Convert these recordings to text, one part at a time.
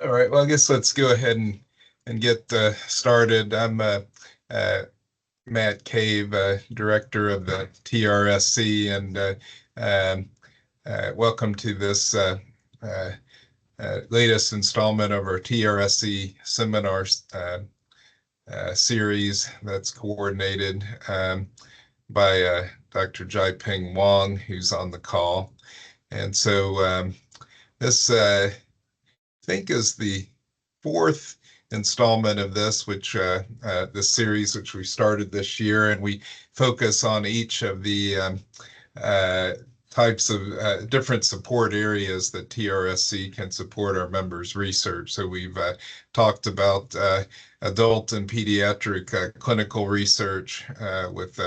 All right, well, I guess let's go ahead and get started. I'm Matt Cave, director of the TRSC, and welcome to this latest installment of our TRSC seminar series that's coordinated by Dr. Jai-Ping Wang, who's on the call. And so this I think is the fourth installment of this, which this series, which we started this year, and we focus on each of the types of different support areas that TRSC can support our members' research. So we've talked about adult and pediatric clinical research with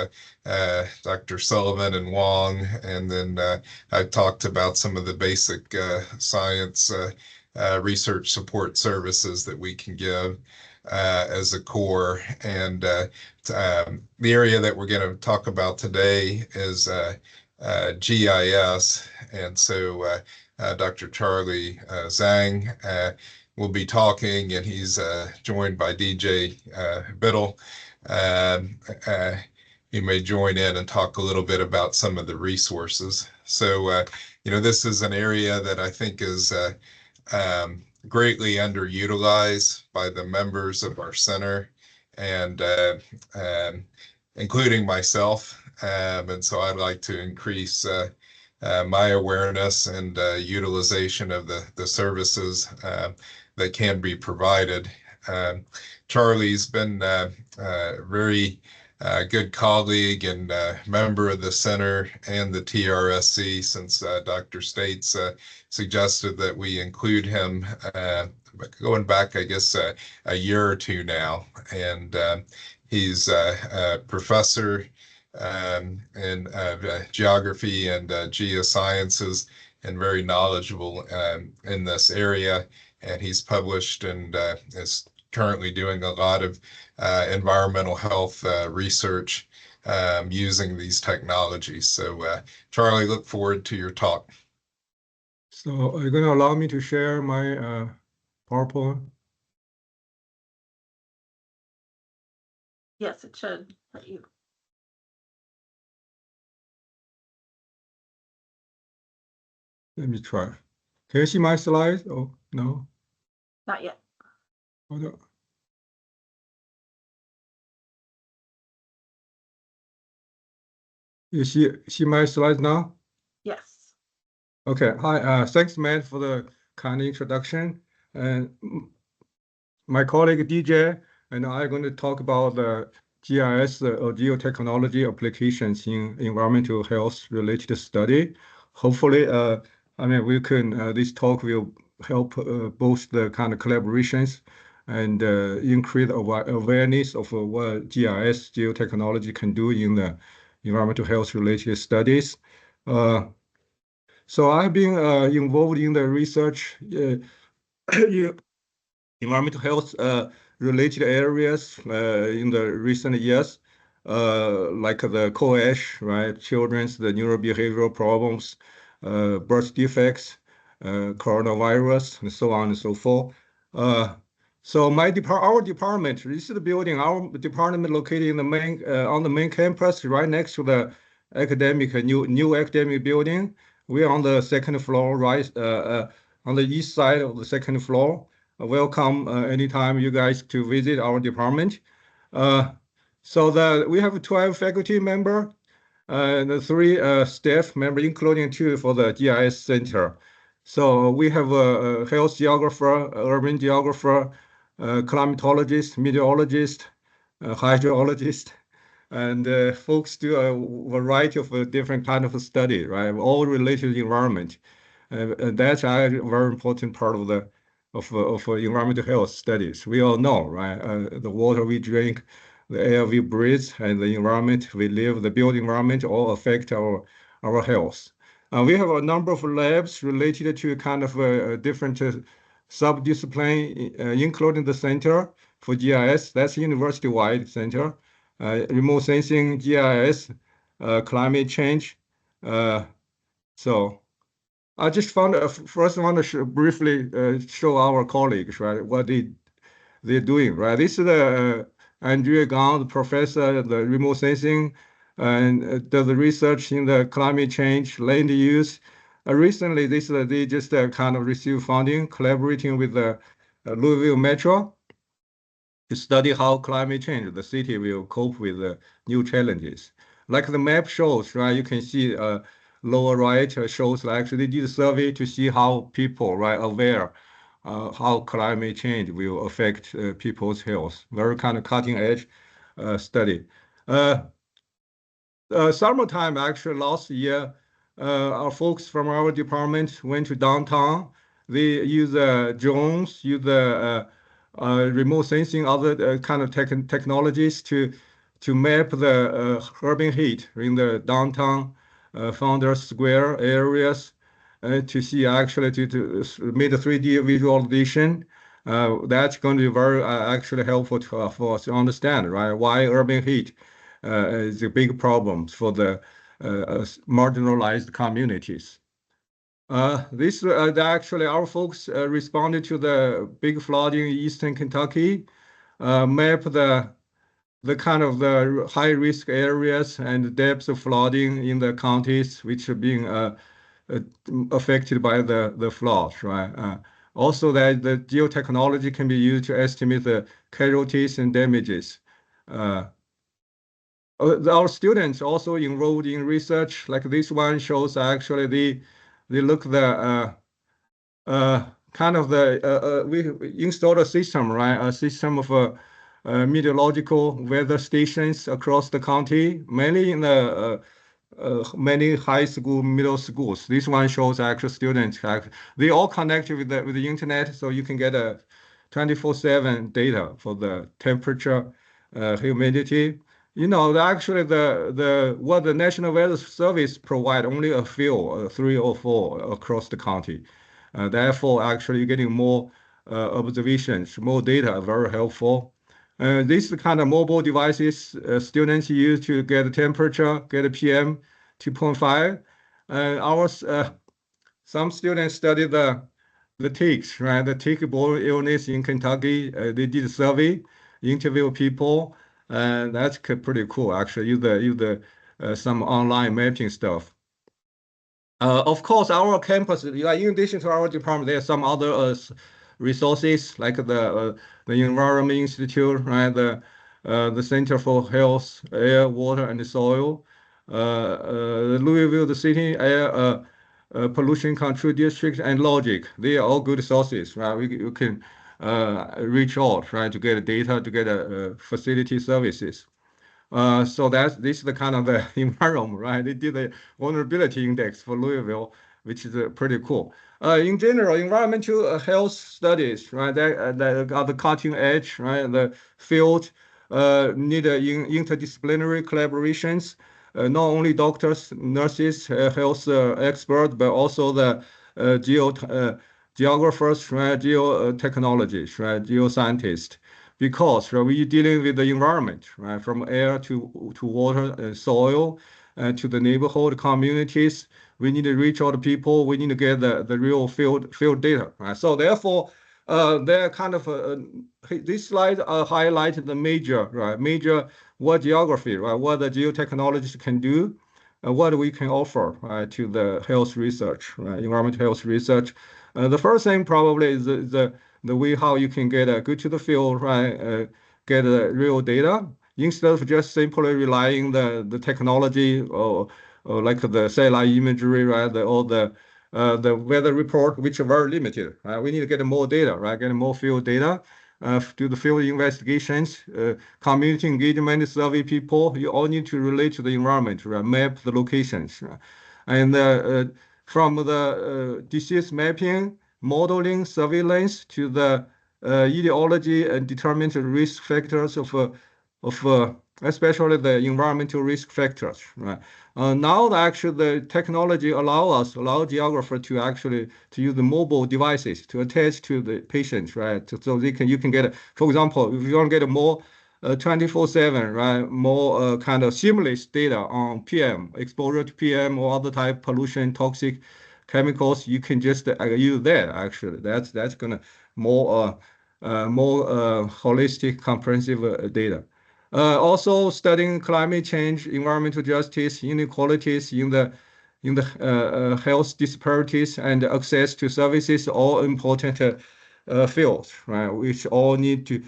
Dr. Sullivan and Wong, and then I talked about some of the basic science research support services that we can give as a core. And the area that we're going to talk about today is GIS. And so Dr. Charlie Zhang will be talking, and he's joined by DJ Biddle. He may join in and talk a little bit about some of the resources. So, this is an area that I think is greatly underutilized by the members of our center, and including myself. And so I'd like to increase my awareness and utilization of the services that can be provided. Charlie's been a very good colleague and member of the center and the TRSC since Dr. States suggested that we include him going back, I guess, a year or two now. And he's a professor in geography and geosciences, and very knowledgeable in this area. And he's published and is currently doing a lot of environmental health research using these technologies. So Charlie, look forward to your talk. So are you going to allow me to share my PowerPoint? Yes, it should let you. Let me try. Can you see my slides? Oh, no. Not yet. Hold on. You see my slides now? Yes. Okay. Hi. Thanks, Matt, for the kind introduction. And my colleague DJ and I are going to talk about the GIS or geotechnology applications in environmental health related study. Hopefully, we can. This talk will help boost the kind of collaborations and increase awareness of what GIS geotechnology can do in the environmental health related studies. So I've been involved in the research in environmental health related areas in the recent years, like the CIEHS, right? Children's the neurobehavioral problems, birth defects, coronavirus, and so on and so forth. So our department, this is the building, our department located in the main on the main campus, right next to the new academic building. We are on the second floor, right on the east side of the second floor. Welcome anytime you guys to visit our department. So we have 12 faculty members and 3 staff members, including 2 for the GIS center. So we have a health geographer, urban geographer, climatologist, meteorologist, hydrologist, and folks do a variety of different kind of study, right? All related to the environment. And that's a very important part of the environmental health studies. We all know, right? The water we drink, the air we breathe, and the environment we live, the built environment all affect our health. We have a number of labs related to kind of different sub-discipline, including the Center for GIS. That's university-wide center. Remote sensing, GIS, climate change. So I just first want to briefly show our colleagues, right, what they're doing, right? This is Andrea Gong, the professor of the remote sensing, and does the research in the climate change, land use. Recently, they just kind of received funding, collaborating with the Louisville Metro to study how climate change, the city will cope with the new challenges. Like the map shows, right? You can see lower right shows actually they did a survey to see how people, right, aware how climate change will affect people's health. Very kind of cutting edge study. Summertime, actually, last year, our folks from our department went to downtown. They use drones, use remote sensing, other kind of technologies to map the urban heat in the downtown Founders Square areas to see actually to make a 3D visualization. That's going to be very actually helpful for us to understand, right? Why urban heat is a big problem for the marginalized communities. Actually our folks responded to the big flooding in eastern Kentucky, map the kind of the high risk areas and the depths of flooding in the counties which are being affected by the floods, right? Also that the geotechnology can be used to estimate the casualties and damages. Our students also enrolled in research, like this one shows actually they look the kind of the we installed a system, right? A system of meteorological weather stations across the county, mainly in the many high school, middle schools. This one shows actual students. They all connected with the internet, so you can get a 24/7 data for the temperature, humidity. You know, actually what the National Weather Service provide only a few, 3 or 4 across the county. Therefore, actually, you're getting more observations, more data, very helpful. These kind of mobile devices students use to get the temperature, get a PM 2.5. Some students study the ticks, right? The tick-borne illness in Kentucky. They did a survey, interview people, and that's pretty cool. Actually, use some online mapping stuff. Of course, our campus, in addition to our department, there are some other resources like the Environment Institute, right? The Center for Health, Air, Water, and Soil, Louisville, the City Air Pollution Control District, and Logic. They are all good sources, right? You can reach out, right, to get data, to get facility services. So this is the kind of the environment, right? They did a vulnerability index for Louisville, which is pretty cool. In general, environmental health studies, right? That are the cutting edge, right? The field need interdisciplinary collaborations. Not only doctors, nurses, health experts, but also the geographers, right? Geotechnologists, right? Geoscientists. Because right, we're dealing with the environment, right? From air to water and soil to the neighborhood communities. We need to reach out to people. We need to get the real field data, right? So therefore, they're kind of this slide highlighted the major what geography, right? What the geotechnologists can do, what we can offer, right, to the health research, right? Environmental health research. The first thing probably is the way how you can go to the field, right? Get real data instead of just simply relying the technology or like the satellite imagery, right? Or the weather report, which are very limited, right? We need to get more data, right? Get more field data, do the field investigations, community engagement, survey people. You all need to relate to the environment, right? Map the locations, right? And from the disease mapping, modeling, surveillance to the etiology and determine the risk factors of especially the environmental risk factors, right? Now actually the technology allow geographer to actually to use the mobile devices to attach to the patients, right? So you can get, for example, if you want to get a more 24/7, right? More kind of seamless data on PM, exposure to PM or other type pollution, toxic chemicals, you can just use that. Actually, that's gonna more holistic, comprehensive data. Also studying climate change, environmental justice, inequalities in the health disparities and access to services, all important fields, right? Which all need to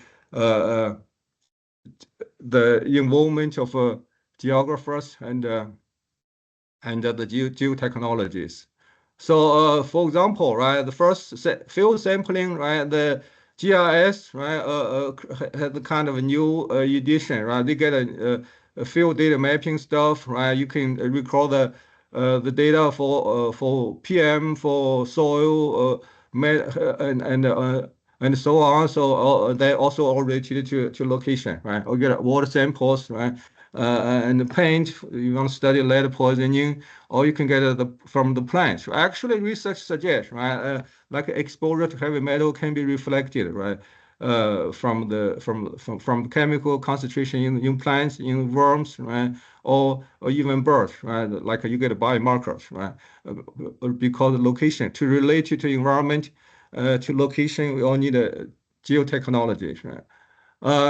the involvement of geographers and the geotechnologies. So, for example, right, the first field sampling, right, the GIS, right, had the kind of a new edition, right? They get a field data mapping stuff, right? You can record the data for PM, for soil, and so on. So they also all related to location, right? Or get water samples, right? And the paint, you want to study lead poisoning, or you can get from the plants. Actually, research suggests, right, like exposure to heavy metal can be reflected, right, from the chemical concentration in plants, in worms, right, or even birds, right, like you get biomarkers, right, because location to relate to environment, to location, we all need a geotechnology, right.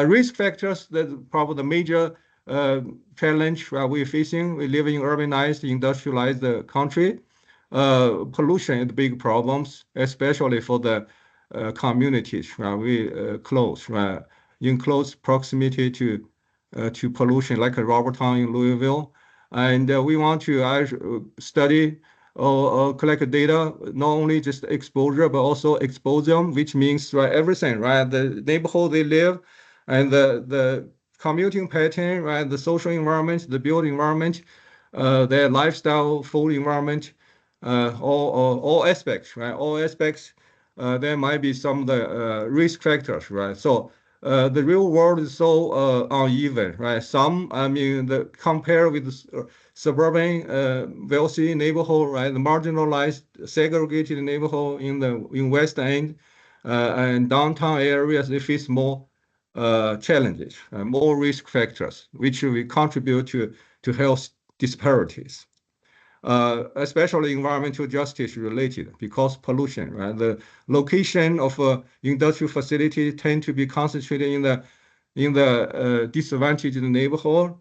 Risk factors, that's probably the major challenge we're facing. We live in urbanized, industrialized country. Pollution is big problems, especially for the communities. We close, in close proximity to pollution, like Robertown in Louisville, and we want to study or collect data, not only just exposure, but also exposure, which means everything, right? The neighborhood they live, and the commuting pattern, right? The social environment, the built environment, their lifestyle, food environment, all aspects, right? All aspects. There might be some of the risk factors, right? So the real world is so uneven, right? Some, I mean, compare with the suburban wealthy neighborhood, right? The marginalized, segregated neighborhood in West End and downtown areas, they face more challenges, more risk factors, which will contribute to health disparities, especially environmental justice related, because pollution, right? The location of industrial facilities tend to be concentrated in the disadvantaged neighborhood.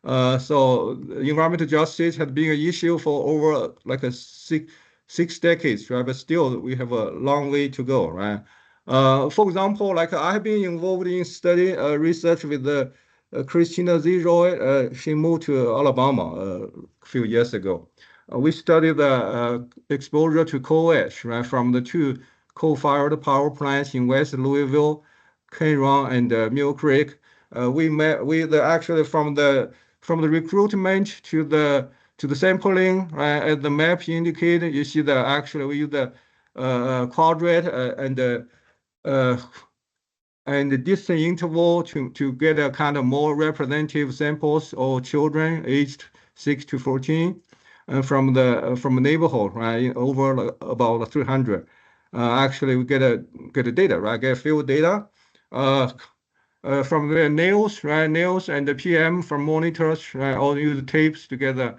So environmental justice has been an issue for over like six decades, right? But still, we have a long way to go, right? For example, like I have been involved in study research with Christina Zeroy. She moved to Alabama a few years ago. We studied the exposure to coal ash, right, from the two coal-fired power plants in West Louisville, Cane Run and Mill Creek. We met with actually from the recruitment to the sampling, right, as the map indicated, you see that actually we use the quadrant and the distance interval to get a kind of more representative samples of children aged 6 to 14 from the neighborhood, right, over about 300. Actually, we get a data, right, get field data from the nails, right, nails and the PM from monitors, right, all use tapes together.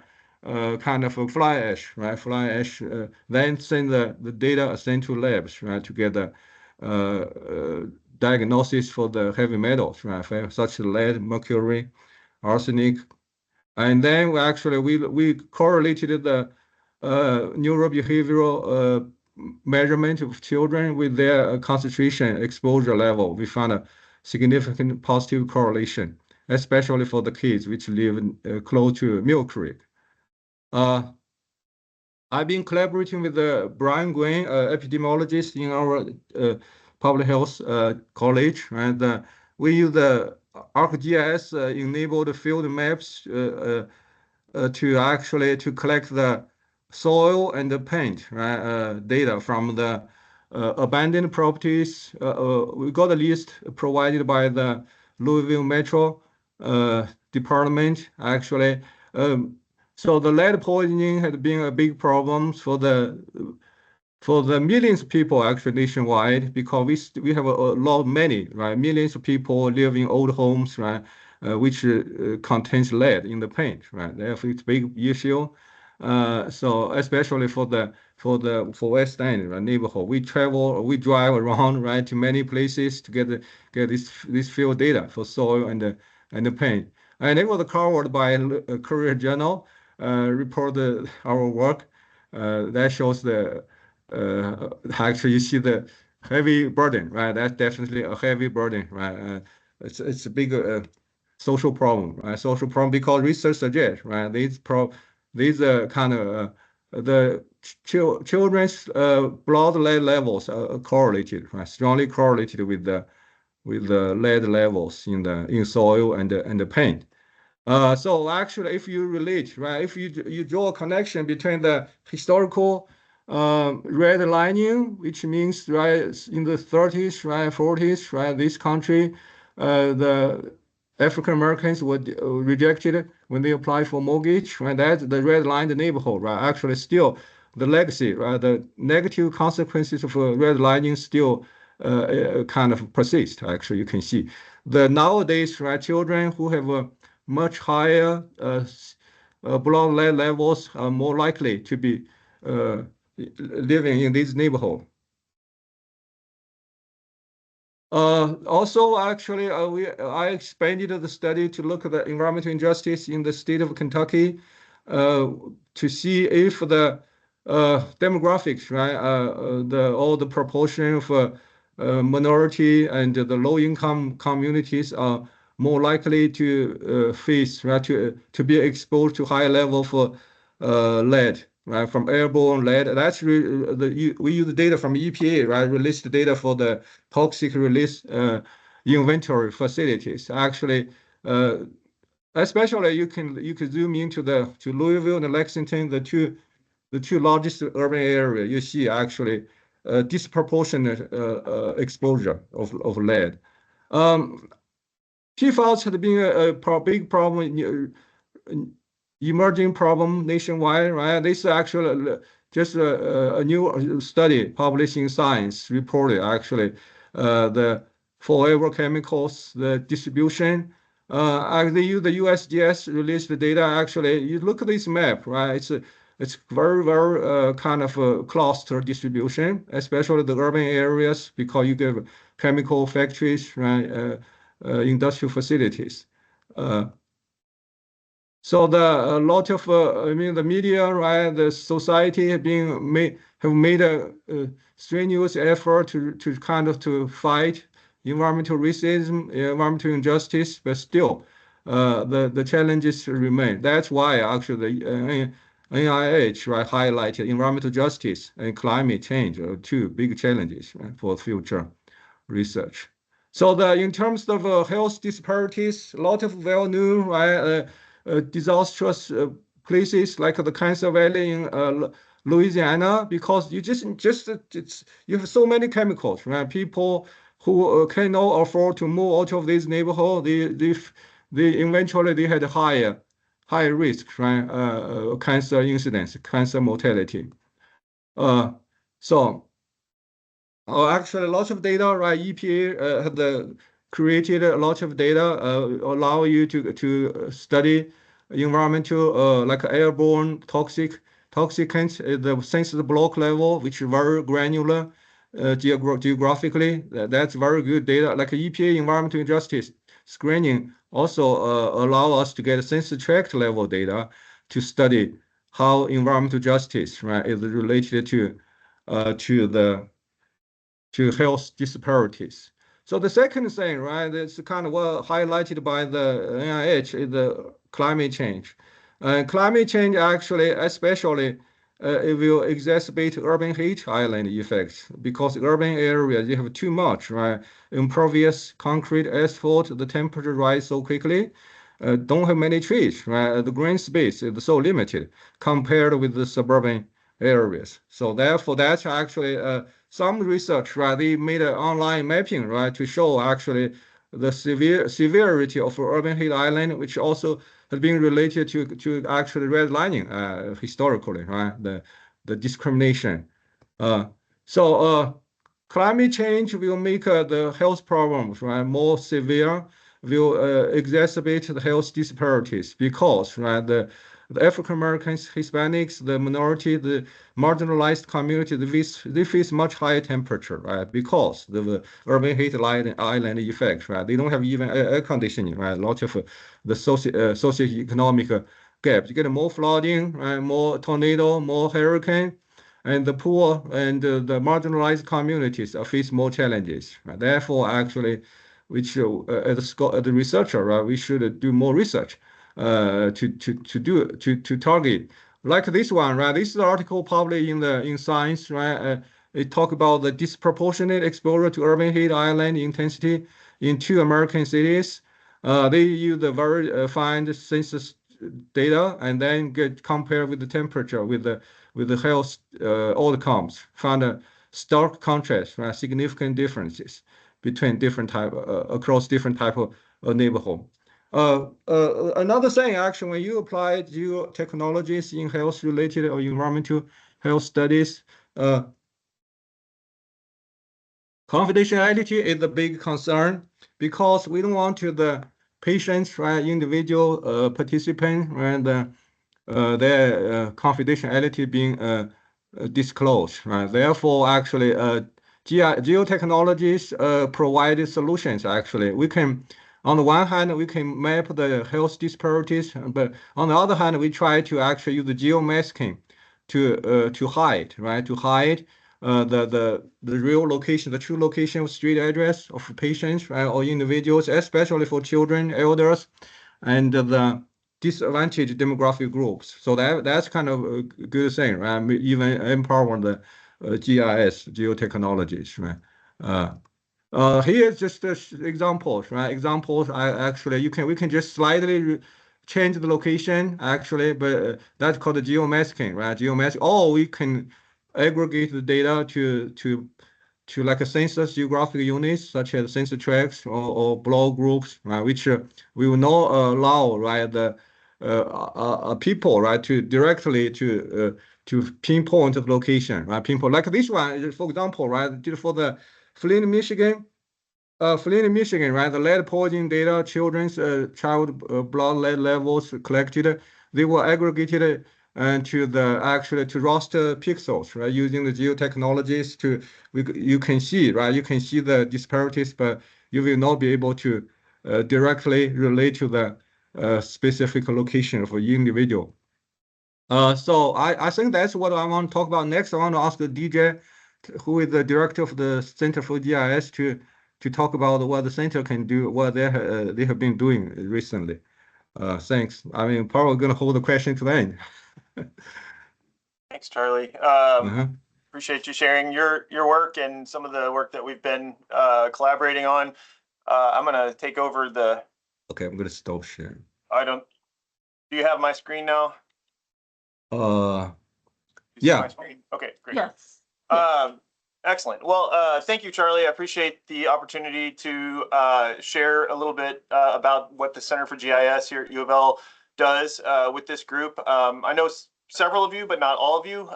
Kind of a fly ash, right? Fly ash, then send the data sent to labs, right? To get the diagnosis for the heavy metals, right? Such as lead, mercury, arsenic, and then we correlated the neurobehavioral measurement of children with their concentration exposure level. We found a significant positive correlation, especially for the kids which live close to Mill Creek. I've been collaborating with Brian Gwen, epidemiologist in our public health college, and we use the ArcGIS enabled field maps to collect the soil and the paint, right, data from the abandoned properties. We got a list provided by the Louisville Metro Department, actually. So the lead poisoning has been a big problem for the millions of people actually nationwide, because we have many, right? Millions of people live in old homes, right, which contains lead in the paint, right? Therefore, it's a big issue. So especially for West End neighborhood, we drive around, right, to many places to get this field data for soil and the paint. And it was covered by a Courier Journal reported our work. That shows actually you see the heavy burden, right? That's definitely a heavy burden, right? It's a big social problem, right? Social problem because research suggests, right? These kind of the children's blood lead levels are correlated, right? Strongly correlated with the lead levels in soil and the paint. So actually, if you relate, right, if you draw a connection between the historical redlining, which means right in the 30s, right, 40s, right, this country, the African Americans were rejected when they applied for mortgage, right? That's the redlined neighborhood, right? Actually, still the legacy, right, the negative consequences of redlining still kind of persist. Actually, you can see the nowadays, right, children who have a much higher blood lead levels are more likely to be living in this neighborhood. Also, actually, I expanded the study to look at the environmental injustice in the state of Kentucky to see if the demographics, right, all the proportion of minority and the low-income communities are more likely to face, right, to be exposed to high level for lead, right, from airborne lead. That's we use the data from EPA, right, released data for the toxic release inventory facilities. Actually, especially you can zoom into to Louisville and Lexington, the two largest urban area. You see actually disproportionate exposure of lead. PFAS had been a big problem, emerging problem nationwide, right? This is actually just a new study published in Science reported actually the forever chemicals, the distribution. They use the USGS released the data. Actually, you look at this map, right? It's very kind of a cluster distribution, especially the urban areas because you get chemical factories, right? Industrial facilities. So a lot of I mean the media, right, the society have made a strenuous effort to kind of to fight environmental racism, environmental injustice, but still the challenges remain. That's why actually the NIH, right, highlighted environmental justice and climate change are two big challenges, right, for future research. So in terms of health disparities, a lot of well-known, right, disastrous places like the Cancer Valley in Louisiana, because you have so many chemicals, right? People who cannot afford to move out of this neighborhood, they eventually had higher risk, right? Cancer incidence, cancer mortality. Actually, lots of data, right? EPA had created a lot of data allow you to study environmental like airborne toxicants at the census block level, which is very granular geographically. That's very good data. Like EPA environmental injustice screening also allow us to get census tract level data to study how environmental justice, right, is related to health disparities. So the second thing, right, that's kind of well highlighted by the NIH is the climate change. Climate change actually, especially, it will exacerbate urban heat island effects because urban areas, you have too much, right? Impervious concrete, asphalt, the temperature rise so quickly. Don't have many trees, right? The green space is so limited compared with the suburban areas. So therefore, that's actually some research, right? They made an online mapping, right, to show actually the severity of urban heat island, which also has been related to actually redlining historically, right? The discrimination. Climate change will make the health problems, right, more severe, will exacerbate the health disparities because, right, the African Americans, Hispanics, the minority, the marginalized community, they face much higher temperature, right? Because the urban heat island effect, right? They don't have even air conditioning, right? A lot of the socioeconomic gap. You get more flooding, right? More tornado, more hurricane, and the poor and the marginalized communities face more challenges. Right? Therefore, actually, as a researcher, right, we should do more research to target like this one, right? This is an article published in Science, right? It talk about the disproportionate exposure to urban heat island intensity in 2 American cities. They use the very fine census data and then compare with the temperature with the health outcomes. Found a stark contrast, right? Significant differences between different type across different type of neighborhood. Another thing, actually, when you apply geotechnologies in health-related or environmental health studies, confidentiality is a big concern because we don't want the patients, right, individual participant, and their confidentiality being disclosed, right? Therefore, actually, geotechnologies provide solutions. Actually, we can, on the one hand, we can map the health disparities, but on the other hand, we try to actually use the geomasking to hide, right? To hide the real location, the true location of street address of patients, right, or individuals, especially for children, elders, and the disadvantaged demographic groups. So that's kind of a good thing, right? Even empower the GIS, geotechnologies, right? Here's just examples, right? Examples. We can just slightly change the location, actually, but that's called the geomasking, right? Geomasking. Or we can aggregate the data to like a census geographic units such as census tracts or block groups, right? Which we will not allow, right, the people, right, to directly to pinpoint the location, right? Pinpoint like this one, for example, right, for the Flint, Michigan. Flint, Michigan, right? The lead poisoning data, children's child blood lead levels collected, they were aggregated and to raster pixels, right? Using the geotechnologies you can see, right? You can see the disparities, but you will not be able to directly relate to the specific location of an individual. So I think that's what I want to talk about next. I want to ask the DJ, who is the director of the Center for GIS, to talk about what the center can do, what they have been doing recently. Thanks. I mean, probably going to hold the question to the end. Thanks, Charlie. Appreciate you sharing your work and some of the work that we've been collaborating on. I'm going to take over the. Okay, I'm going to stop sharing. Do you have my screen now? Yeah. Okay, great. Yes. Excellent. Well, thank you, Charlie. I appreciate the opportunity to share a little bit about what the Center for GIS here at UofL does with this group. I know several of you, but not all of you.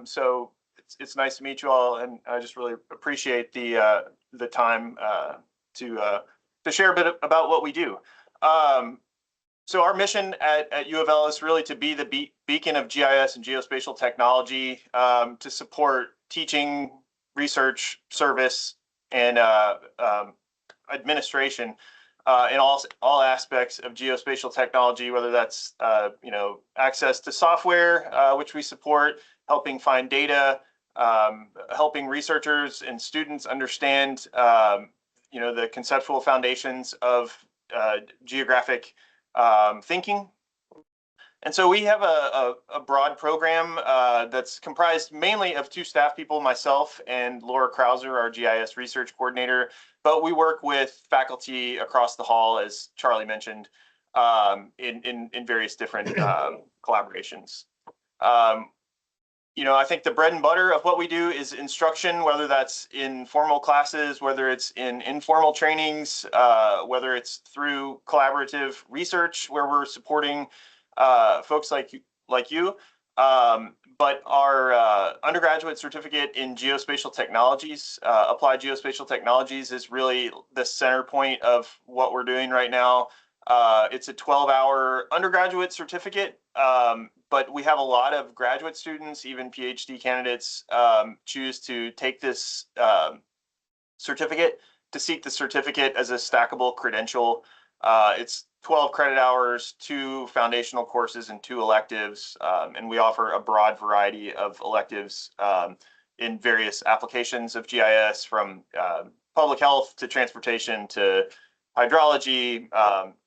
So it's nice to meet you all, and I just really appreciate the time to share a bit about what we do. So our mission at UofL is really to be the beacon of GIS and geospatial technology to support teaching, research, service, and administration in all aspects of geospatial technology, whether that's access to software, which we support, helping find data, helping researchers and students understand the conceptual foundations of geographic thinking. And so we have a broad program that's comprised mainly of 2 staff people, myself and Laura Krauser, our GIS research coordinator, but we work with faculty across the hall, as Charlie mentioned, in various different collaborations. I think the bread and butter of what we do is instruction, whether that's in formal classes, whether it's in informal trainings, whether it's through collaborative research where we're supporting folks like you. But our undergraduate certificate in geospatial technologies, applied geospatial technologies, is really the center point of what we're doing right now. It's a 12-hour undergraduate certificate, but we have a lot of graduate students, even PhD candidates, choose to take this certificate, to seek the certificate as a stackable credential. It's 12 credit hours, 2 foundational courses, and 2 electives, and we offer a broad variety of electives in various applications of GIS, from public health to transportation to hydrology,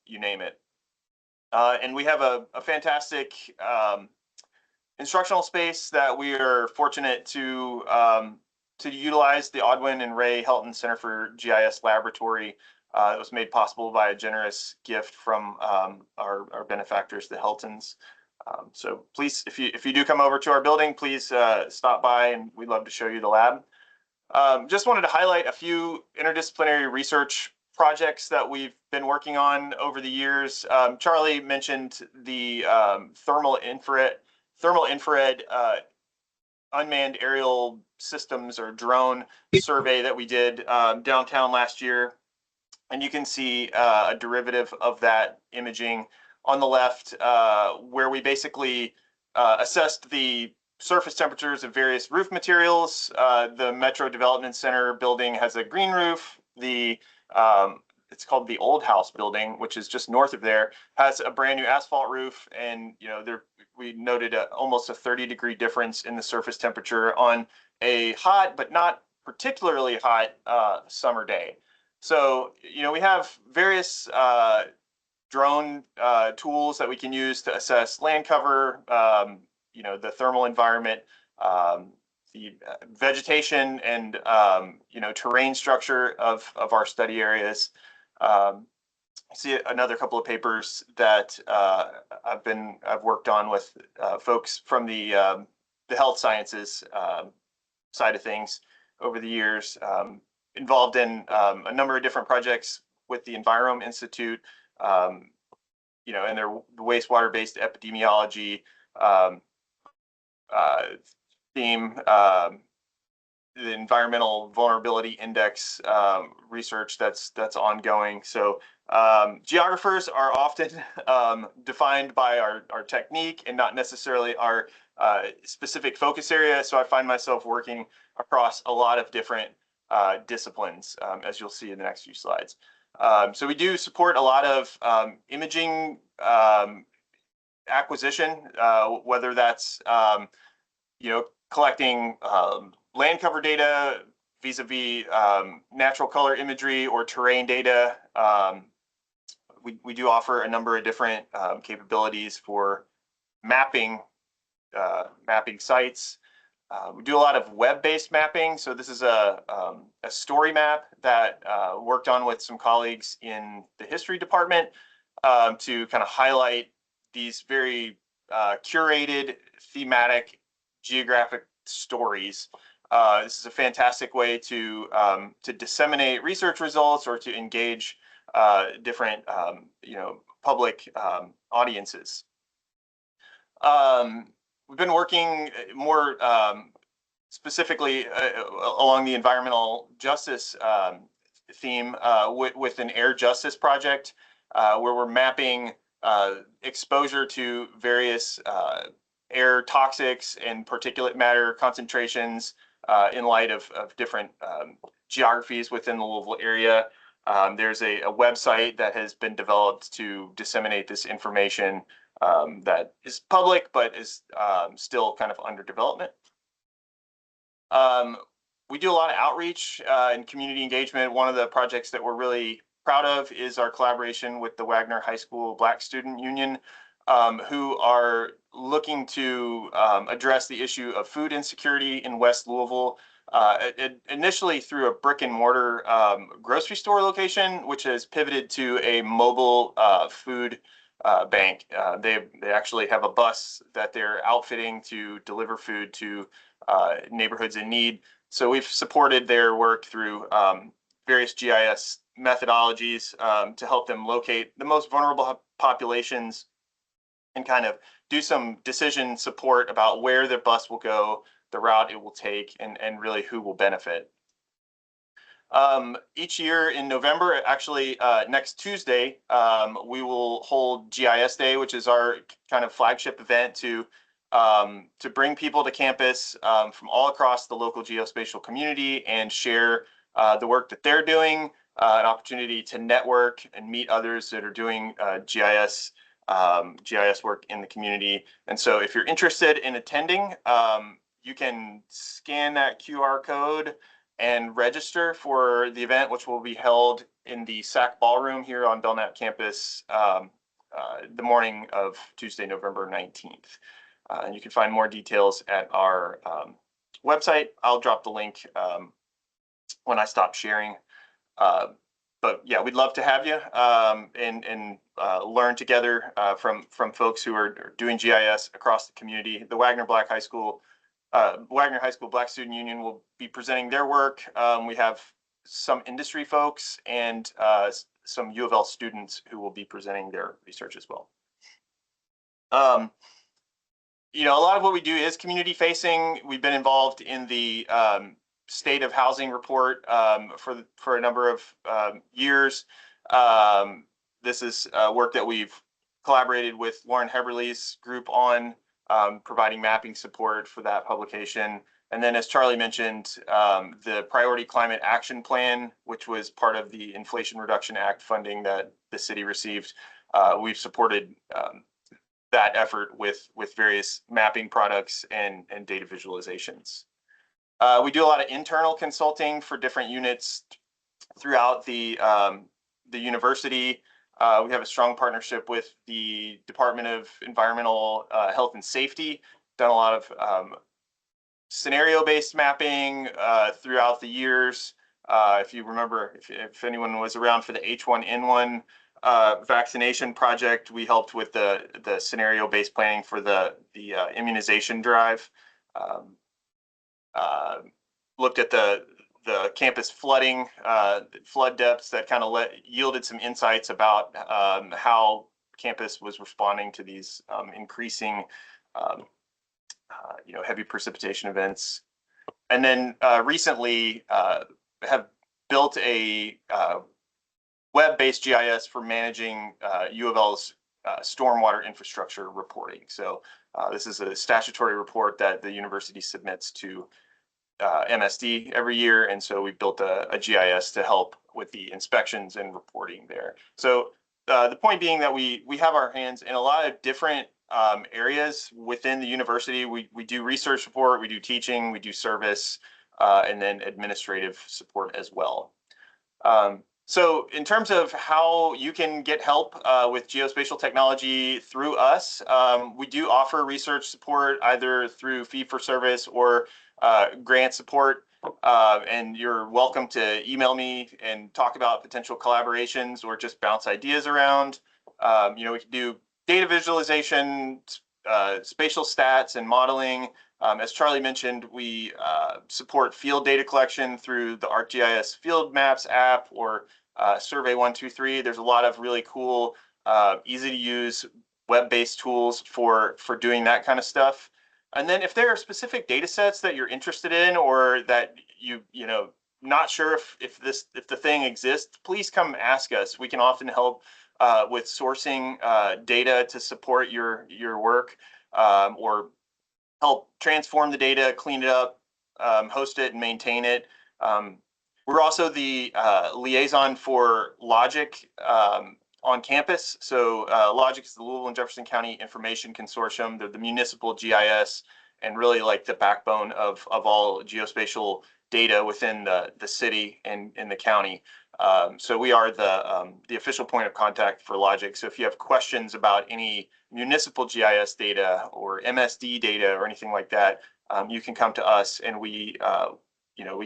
you name it. And we have a fantastic instructional space that we are fortunate to utilize, the Odwin and Ray Helton Center for GIS Laboratory. It was made possible by a generous gift from our benefactors, the Heltons. So please, if you do come over to our building, please stop by, and we'd love to show you the lab. Just wanted to highlight a few interdisciplinary research projects that we've been working on over the years. Charlie mentioned the thermal infrared unmanned aerial systems, or drone survey that we did downtown last year. And you can see a derivative of that imaging on the left, where we basically assessed the surface temperatures of various roof materials. The Metro Development Center building has a green roof. It's called the Old House building, which is just north of there, has a brand new asphalt roof. And we noted almost a 30-degree difference in the surface temperature on a hot but not particularly hot summer day. So, we have various drone tools that we can use to assess land cover, the thermal environment, the vegetation, and terrain structure of our study areas. I see another couple of papers that I've worked on with folks from the health sciences side of things over the years, involved in a number of different projects with the Envirom Institute, and their wastewater-based epidemiology theme, the environmental vulnerability index research that's ongoing. So geographers are often defined by our technique and not necessarily our specific focus area. So I find myself working across a lot of different disciplines, as you'll see in the next few slides. So we do support a lot of imaging acquisition, whether that's collecting land cover data vis-a-vis natural color imagery or terrain data. We do offer a number of different capabilities for mapping sites. We do a lot of web-based mapping. So this is a story map that worked on with some colleagues in the history department to kind of highlight these very curated, thematic, geographic stories. This is a fantastic way to disseminate research results or to engage different public audiences. We've been working more specifically along the environmental justice theme with an air justice project, where we're mapping exposure to various air toxics and particulate matter concentrations in light of different geographies within the Louisville area. There's a website that has been developed to disseminate this information that is public, but is still kind of under development. We do a lot of outreach and community engagement. One of the projects that we're really proud of is our collaboration with the Wagner High School Black Student Union, who are looking to address the issue of food insecurity in West Louisville, initially through a brick and mortar grocery store location, which has pivoted to a mobile food bank. They actually have a bus that they're outfitting to deliver food to neighborhoods in need. So we've supported their work through various GIS methodologies to help them locate the most vulnerable populations and kind of do some decision support about where the bus will go, the route it will take, and really who will benefit. Each year in November, actually next Tuesday, we will hold GIS Day, which is our kind of flagship event to bring people to campus from all across the local geospatial community and share the work that they're doing, an opportunity to network and meet others that are doing GIS work in the community. And so if you're interested in attending, you can scan that QR code and register for the event, which will be held in the SAC Ballroom here on Belknap campus the morning of Tuesday, November 19th. And you can find more details at our website. I'll drop the link when I stop sharing. But yeah, we'd love to have you and learn together from folks who are doing GIS across the community. The Wagner High School Black Student Union will be presenting their work. We have some industry folks and some UofL students who will be presenting their research as well. You know, a lot of what we do is community facing. We've been involved in the State of Housing report for a number of years. This is work that we've collaborated with Lauren Heberly's group on, providing mapping support for that publication. And then, as Charlie mentioned, the Priority Climate Action Plan, which was part of the Inflation Reduction Act funding that the city received, we've supported that effort with various mapping products and data visualizations. We do a lot of internal consulting for different units throughout the university. We have a strong partnership with the Department of Environmental Health and Safety, done a lot of scenario-based mapping throughout the years. If you remember, if anyone was around for the H1N1 vaccination project, we helped with the scenario-based planning for the immunization drive. Looked at the campus flooding, flood depths that kind of yielded some insights about how campus was responding to these increasing heavy precipitation events. And then recently have built a web-based GIS for managing UofL's stormwater infrastructure reporting. So this is a statutory report that the university submits to MSD every year, and so we built a GIS to help with the inspections and reporting there. So the point being that we have our hands in a lot of different areas within the university. We do research support, we do teaching, we do service, and then administrative support as well. So in terms of how you can get help with geospatial technology through us, we do offer research support either through fee-for-service or grant support, and you're welcome to email me and talk about potential collaborations or just bounce ideas around. We can do data visualization, spatial stats and modeling. As Charlie mentioned, we support field data collection through the ArcGIS Field Maps app or Survey 123. There's a lot of really cool, easy to use web-based tools for doing that kind of stuff. And then if there are specific data sets that you're interested in or that you not sure if the thing exists, please come ask us. We can often help with sourcing data to support your work, or help transform the data, clean it up, host it and maintain it. We're also the liaison for Logic on campus. So Logic is the Louisville and Jefferson County Information Consortium. They're the municipal GIS and really like the backbone of all geospatial data within the city and in the county. So we are the official point of contact for Logic. So if you have questions about any municipal GIS data or MSD data or anything like that, you can come to us and we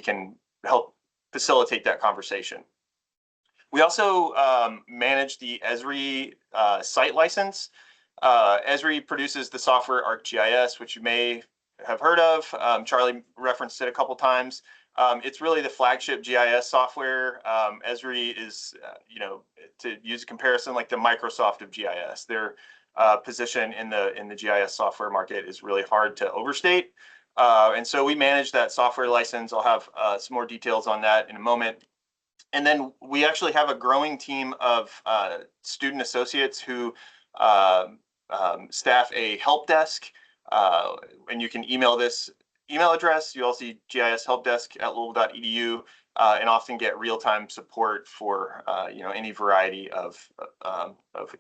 can help facilitate that conversation. We also manage the Esri site license. Esri produces the software ArcGIS, which you may have heard of. Charlie referenced it a couple times. It's really the flagship GIS software. Esri is, to use a comparison, like the Microsoft of GIS. Their position in the GIS software market is really hard to overstate. And so we manage that software license. I'll have some more details on that in a moment. And then we actually have a growing team of student associates who staff a help desk, and you can email this email address. You also see GIS help desk at louisville.edu, and often get real-time support for any variety of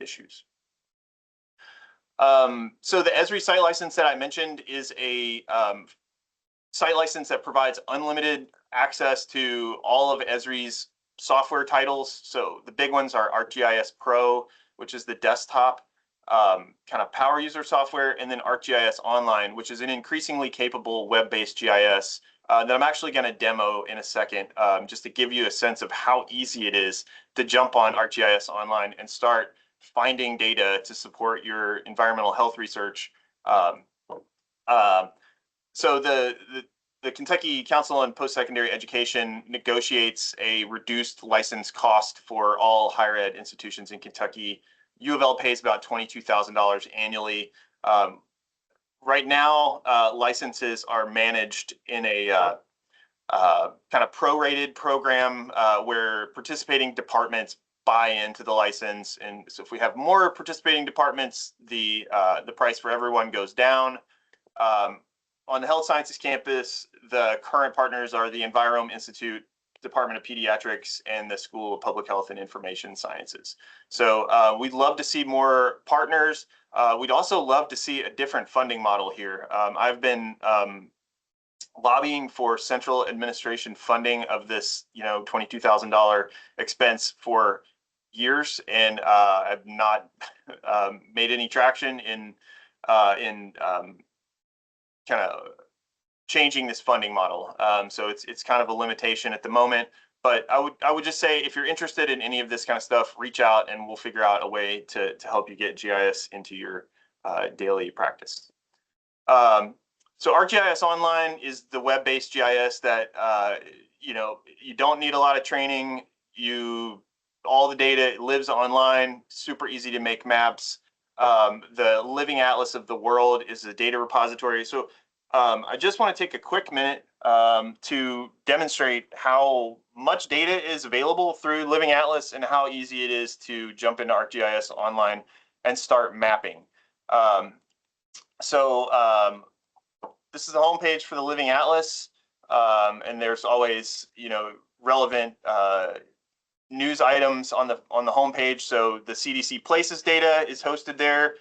issues. So the Esri site license that I mentioned is a site license that provides unlimited access to all of Esri's software titles. So the big ones are ArcGIS Pro, which is the desktop kind of power user software, and then ArcGIS Online, which is an increasingly capable web-based GIS that I'm actually going to demo in a second, just to give you a sense of how easy it is to jump on ArcGIS Online and start finding data to support your environmental health research. So the Kentucky Council on Post-Secondary Education negotiates a reduced license cost for all higher ed institutions in Kentucky. UofL pays about $22,000 annually. Right now, licenses are managed in a kind of prorated program where participating departments buy into the license. And so if we have more participating departments, the price for everyone goes down. On the Health Sciences campus, the current partners are the Envirome Institute, Department of Pediatrics, and the School of Public Health and Information Sciences. So we'd love to see more partners. We'd also love to see a different funding model here. I've been lobbying for central administration funding of this, $22,000 expense for years, and I've not made any traction in kind of changing this funding model. So it's kind of a limitation at the moment. But I would just say, if you're interested in any of this kind of stuff, reach out and we'll figure out a way to help you get GIS into your daily practice. So ArcGIS Online is the web-based GIS that you don't need a lot of training. All the data lives online, super easy to make maps. The Living Atlas of the World is a data repository. So I just want to take a quick minute to demonstrate how much data is available through Living Atlas and how easy it is to jump into ArcGIS Online and start mapping. This is the homepage for the Living Atlas, and there's always relevant news items on the homepage. So the CDC Places data is hosted there.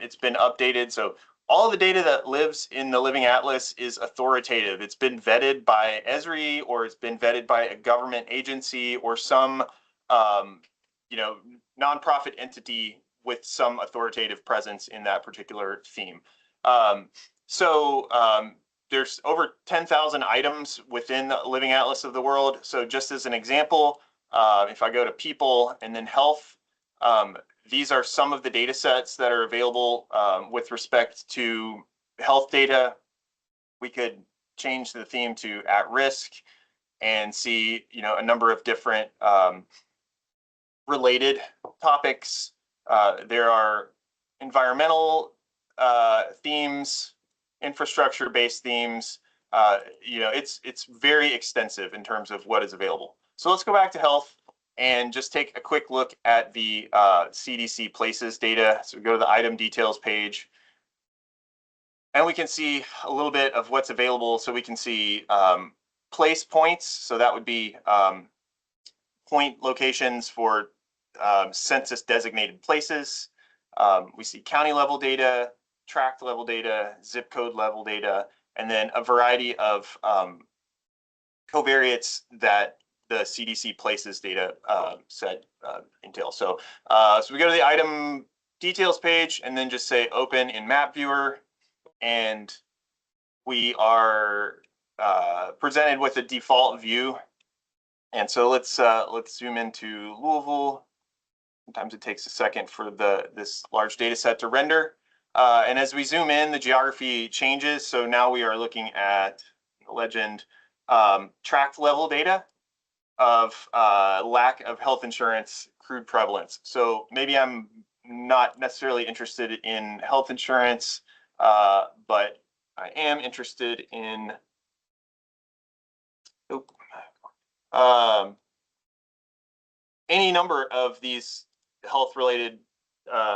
It's been updated. So all the data that lives in the Living Atlas is authoritative. It's been vetted by Esri, or it's been vetted by a government agency or some nonprofit entity with some authoritative presence in that particular theme. There's over 10,000 items within the Living Atlas of the World. So just as an example, if I go to people and then health, these are some of the data sets that are available with respect to health data. We could change the theme to at risk and see a number of different related topics. There are environmental themes, infrastructure-based themes. It's very extensive in terms of what is available. So let's go back to health and just take a quick look at the CDC Places data. So we go to the item details page, and we can see a little bit of what's available. So we can see place points. So that would be point locations for census designated places. We see county level data, tract level data, zip code level data, and then a variety of covariates that the CDC Places data set entails. So we go to the item details page and then just say open in map viewer, and we are presented with a default view. And so let's zoom into Louisville. Sometimes it takes a second for this large data set to render. And as we zoom in, the geography changes. So now we are looking at legend tract level data of lack of health insurance crude prevalence. So maybe I'm not necessarily interested in health insurance, but I am interested in any number of these health-related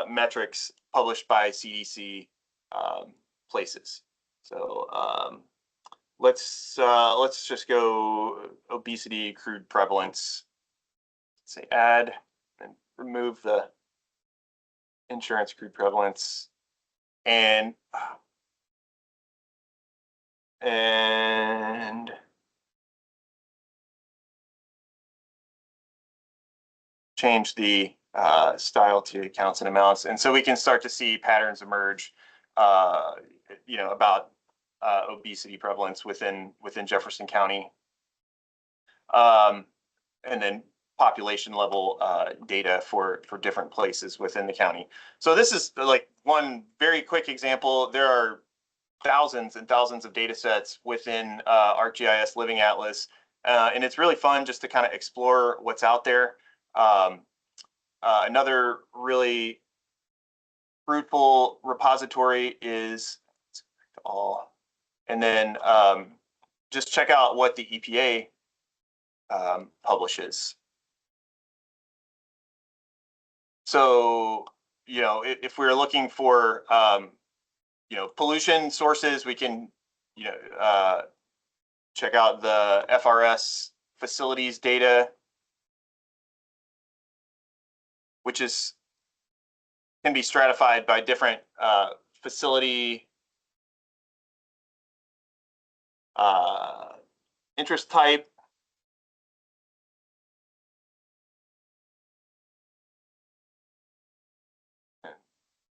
metrics published by CDC places. So let's just go obesity crude prevalence. Say add and remove the insurance crude prevalence and change the style to counts and amounts, and so we can start to see patterns emerge, about obesity prevalence within Jefferson County, and then population level data for different places within the county. So this is like one very quick example. There are thousands and thousands of data sets within ArcGIS Living Atlas, and it's really fun just to kind of explore what's out there. Another really fruitful repository is all, and then just check out what the EPA publishes. So, if we're looking for, pollution sources, we can, check out the FRS facilities data, which can be stratified by different facility interest type.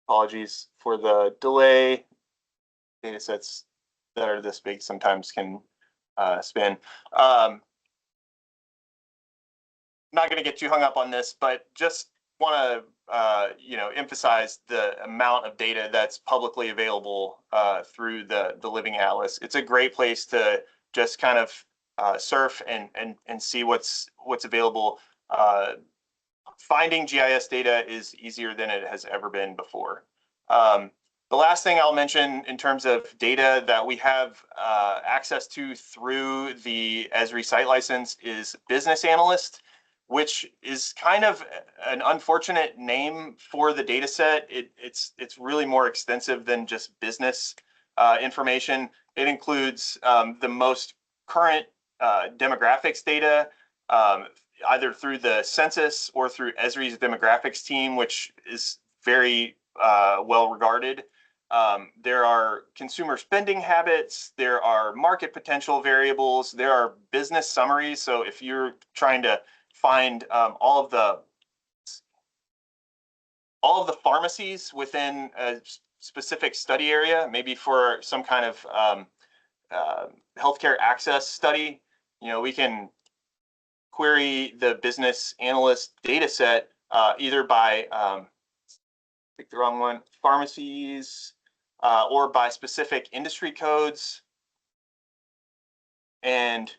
Apologies for the delay. Data sets that are this big sometimes can spin. Not going to get too hung up on this, but just want to emphasize the amount of data that's publicly available through the Living Atlas. It's a great place to just kind of surf and see what's available. Finding GIS data is easier than it has ever been before. The last thing I'll mention in terms of data that we have access to through the Esri site license is business analyst, which is kind of an unfortunate name for the data set. It's really more extensive than just business information. It includes the most current demographics data, either through the census or through Esri's demographics team, which is very well regarded. There are consumer spending habits, there are market potential variables, there are business summaries. So if you're trying to find all of the pharmacies within a specific study area, maybe for some kind of healthcare access study, we can query the business analyst data set either by pick the wrong one, pharmacies, or by specific industry codes, and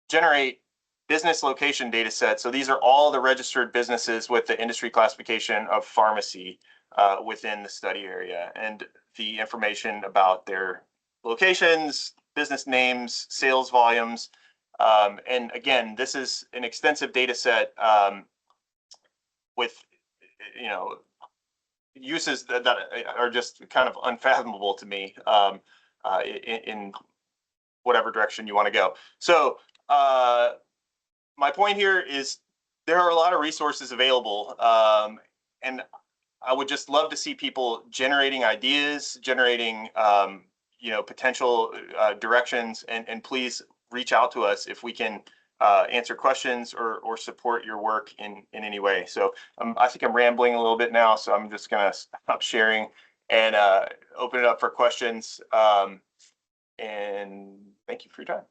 generate business location data sets. So these are all the registered businesses with the industry classification of pharmacy within the study area, and the information about their locations, business names, sales volumes. And again, this is an extensive data set with, uses that are just kind of unfathomable to me in whatever direction you want to go. So my point here is there are a lot of resources available, and I would just love to see people generating ideas, generating potential directions, and please reach out to us if we can answer questions or support your work in any way. So I think I'm rambling a little bit now, so I'm just going to stop sharing and open it up for questions. And thank you for your time.